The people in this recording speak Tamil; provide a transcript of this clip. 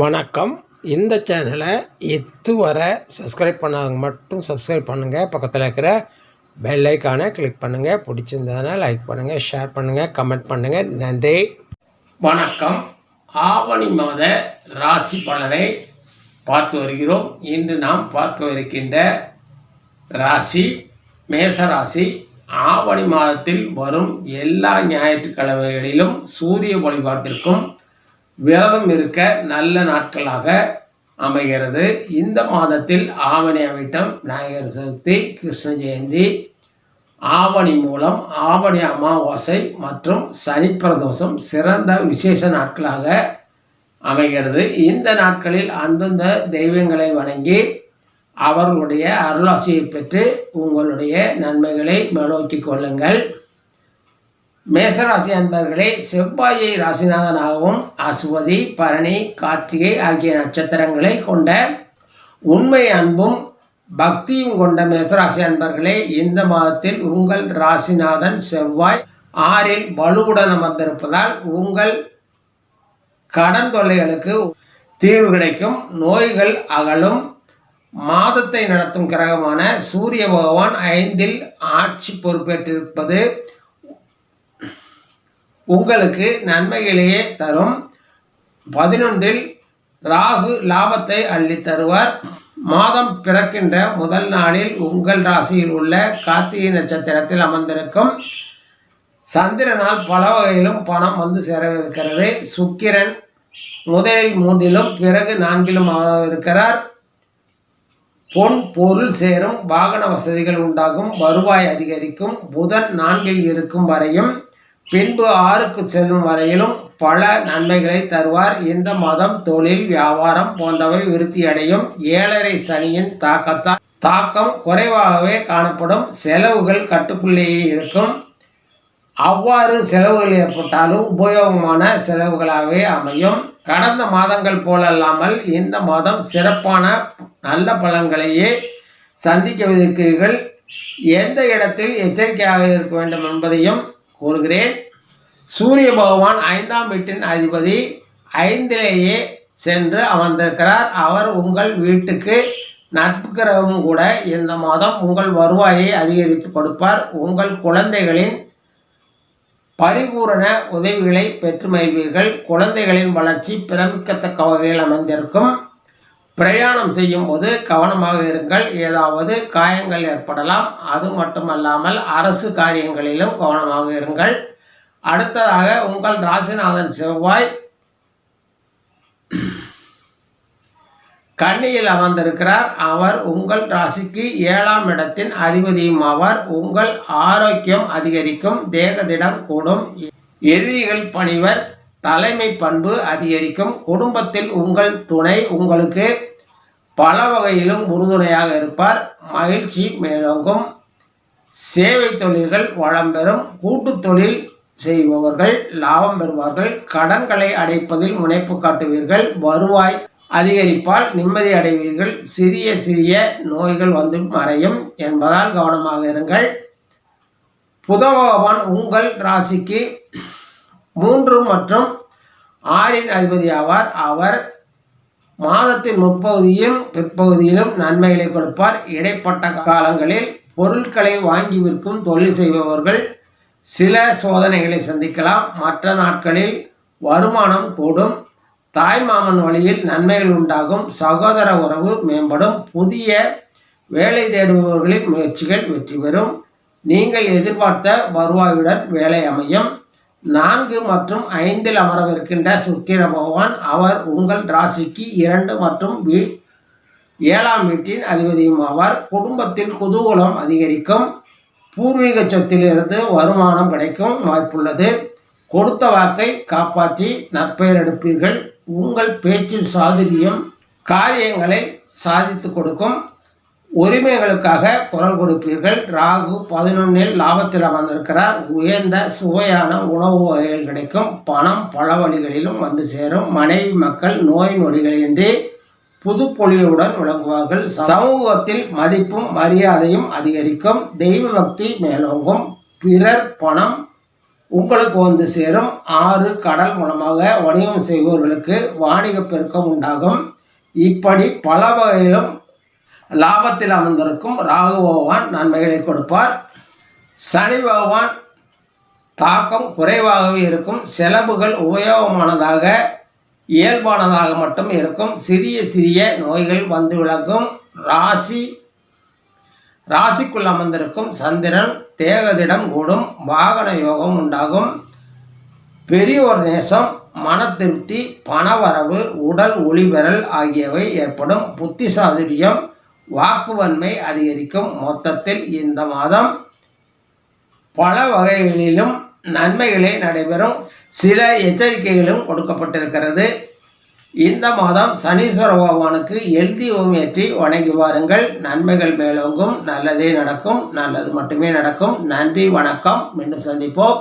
வணக்கம். இந்த சேனலை இதுவரை சப்ஸ்கிரைப் பண்ணாதவங்க மட்டும் சப்ஸ்கிரைப் பண்ணுங்கள். பக்கத்தில் இருக்கிற பெல் ஐக்கானை கிளிக் பண்ணுங்கள். பிடிச்சிருந்ததுனா லைக் பண்ணுங்கள், ஷேர் பண்ணுங்கள், கமெண்ட் பண்ணுங்கள். நன்றி. வணக்கம். ஆவணி மாத ராசி பலனை பார்த்து வருகிறோம். இன்று நாம் பார்க்கவிருக்கின்ற ராசி மேசராசி. ஆவணி மாதத்தில் வரும் எல்லா ஞாயிற்றுக்கிழமைகளிலும் சூரிய வழிபாட்டிற்கும் விரதம் இருக்க நல்ல நாட்களாக அமைகிறது. இந்த மாதத்தில் ஆவணி அவிட்டம், விநாயகர் சதுர்த்தி, கிருஷ்ண ஜெயந்தி, ஆவணி மூலம், ஆவணி அமாவாசை மற்றும் சனி பிரதோஷம் சிறந்த விசேஷ நாட்களாக அமைகிறது. இந்த நாட்களில் அந்தந்த தெய்வங்களை வணங்கி அவர்களுடைய அருளாசியை பெற்று உங்களுடைய நன்மைகளை மேலோக்கிக் கொள்ளுங்கள். மேசராசி அன்பர்களே, செவ்வாயை ராசிநாதனாகவும் அசுவதி, பரணி, கார்த்திகை ஆகிய நட்சத்திரங்களை கொண்ட உண்மை அன்பும் பக்தியும் கொண்ட மேசராசி அன்பர்களே, இந்த மாதத்தில் உங்கள் ராசிநாதன் செவ்வாய் 6ல் வலுவுடன் அமர்ந்திருப்பதால் உங்கள் கடன் தொல்லைகளுக்கு தீர்வு கிடைக்கும், நோய்கள் அகலும். மாதத்தை நடத்தும் கிரகமான சூரிய பகவான் 5ல் ஆட்சி பொறுப்பேற்றிருப்பது உங்களுக்கு நன்மைகளையே தரும். 11ல் ராகு லாபத்தை அள்ளி தருவார். மாதம் பிறக்கின்ற முதல் நாளில் உங்கள் ராசியில் உள்ள கார்த்திகை நட்சத்திரத்தில் அமர்ந்திருக்கும் சந்திரனால் பல வகையிலும் பணம் வந்து சேரவிருக்கிறது. சுக்கிரன் முதலில் 3லும் பிறகு 4லும் இருக்கிறார். பொன் பொருள் சேரும், வாகன வசதிகள் உண்டாகும், வருவாய் அதிகரிக்கும். புதன் 4ல் இருக்கும் வரையும் பின்பு 6க்கு செல்லும் வரையிலும் பல நன்மைகளை தருவார். இந்த மாதம் தொழில், வியாபாரம் போன்றவை விருத்தியடையும். 7.5 சனியின் தாக்கம் குறைவாகவே காணப்படும். செலவுகள் கட்டுக்குள்ளேயே இருக்கும். அவ்வாறு செலவுகள் ஏற்பட்டாலும் உபயோகமான செலவுகளாகவே அமையும். கடந்த மாதங்கள் போலல்லாமல் இந்த மாதம் சிறப்பான நல்ல பலன்களையே சந்திக்கவிருக்கிறீர்கள். எந்த இடத்தில் எச்சரிக்கையாக இருக்க வேண்டும் என்பதையும் கூறுகிறேன். சூரிய பகவான் 5ஆம் வீட்டின் அதிபதி 5லேயே சென்று அமர்ந்திருக்கிறார். அவர் உங்கள் வீட்டுக்கு நட்பு கிரகமும் கூட. இந்த மாதம் உங்கள் வருவாயை அதிகரித்து கொடுப்பார். உங்கள் குழந்தைகளின் பரிபூரண உதவிகளை பெற்று மகிழ்வீர்கள். குழந்தைகளின் வளர்ச்சி பிரமிக்கத்தக்க வகையில் அமைந்திருக்கும். பிரயாணம் செய்யும் போது கவனமாக இருங்கள். ஏதாவது காயங்கள் ஏற்படலாம். அது மட்டுமல்லாமல் அரசு காரியங்களிலும் கவனமாக இருங்கள். அடுத்ததாக உங்கள் ராசிநாதன் செவ்வாய் கன்னியில் அமர்ந்திருக்கிறார். அவர் உங்கள் ராசிக்கு 7ஆம் இடத்தின் அதிபதியும் ஆவார். உங்கள் ஆரோக்கியம் அதிகரிக்கும், தேகதிடம் கூடும், எதிரிகள் பணிவர், தலைமை பண்பு அதிகரிக்கும். குடும்பத்தில் உங்கள் துணை உங்களுக்கு பல வகையிலும் உறுதுணையாக இருப்பார். மகிழ்ச்சி மேலோங்கும். சேவை தொழில்கள் வளம் பெறும். கூட்டு தொழில் செய்பவர்கள் லாபம் பெறுவார்கள். கடன்களை அடைப்பதில் முனைப்பு காட்டுவீர்கள். வருவாய் அதிகரிப்பால் நிம்மதி அடைவீர்கள். சிறிய சிறிய நோய்கள் வந்து மறையும் என்பதால் கவனமாக இருங்கள். புத பகவான் உங்கள் ராசிக்கு 3 மற்றும் 6இன் அதிபதி ஆவார். அவர் மாதத்தின் முற்பகுதியும் பிற்பகுதியிலும் நன்மைகளை கொடுப்பார். இடைப்பட்ட காலங்களில் பொருட்களை வாங்கி விற்கும் தொழில் செய்பவர்கள் சில சோதனைகளை சந்திக்கலாம். மற்ற நாட்களில் வருமானம் கூடும். தாய்மாமன் வழியில் நன்மைகள் உண்டாகும். சகோதர உறவு மேம்படும். புதிய வேலை தேடுபவர்களின் முயற்சிகள் வெற்றி பெறும். நீங்கள் எதிர்பார்த்த வருவாயுடன் வேலை அமையும். 4 மற்றும் 5ல் அமரவிருக்கின்ற சுக்கிர பகவான் அவர் உங்கள் ராசிக்கு 2 மற்றும் 7ஆம் வீட்டின் அதிபதியும் ஆவார். குடும்பத்தில் குதூகலம் அதிகரிக்கும். பூர்வீக சொத்திலிருந்து வருமானம் கிடைக்கும் வாய்ப்புள்ளது. கொடுத்த வாக்கை காப்பாற்றி நற்பெயர் எடுப்பீர்கள். உங்கள் பேச்சில் சாதுரியம் காரியங்களை சாதித்து கொடுக்கும். உரிமைகளுக்காக குரல் கொடுப்பீர்கள். ராகு 11ல் லாபத்தில் அமர்ந்திருக்கிறார். உயர்ந்த சுவையான உணவு வகைகள் கிடைக்கும். பணம் பல வழிகளிலும் வந்து சேரும். மனைவி மக்கள் நோய் நொடிகளின்றி புதுப்பொலிவுடன் விளங்குவார்கள். சமூகத்தில் மதிப்பும் மரியாதையும் அதிகரிக்கும். தெய்வ பக்தி மேலோங்கும். பிறர் பணம் உங்களுக்கு வந்து சேரும். 6 கடல் மூலமாக வணிகம் செய்பவர்களுக்கு வாணிக பெருக்கம் உண்டாகும். இப்படி பல வகையிலும் லாபத்தில் அமர்ந்திருக்கும் ராகு பகவான் நன்மைகளை கொடுப்பார். சனி பகவான் தாக்கம் குறைவாகவே இருக்கும். செலவுகள் உபயோகமானதாக இயல்பானதாக மட்டும் இருக்கும். சிறிய சிறிய நோய்கள் வந்து விளக்கும். ராசிக்குள் அமர்ந்திருக்கும் சந்திரன் தேகதிடம் கூடும். வாகன யோகம் உண்டாகும். பெரியோர் நேசம், மன திருப்தி, பணவரவு, உடல் ஒளிபெறல் ஆகியவை ஏற்படும். புத்திசாதுரியம், வாக்குவன்மை அதிகரிக்கும். மொத்தத்தில் இந்த மாதம் பல வகைகளிலும் நன்மைகளே நடைபெறும். சில எச்சரிக்கைகளும் கொடுக்கப்பட்டிருக்கிறது. இந்த மாதம் சனீஸ்வர பகவானுக்கு எல் தீபம் ஏற்றி வணங்கி வாருங்கள். நன்மைகள் மேலோங்கும். நல்லதே நடக்கும். நல்லது மட்டுமே நடக்கும். நன்றி, வணக்கம். மீண்டும் சந்திப்போம்.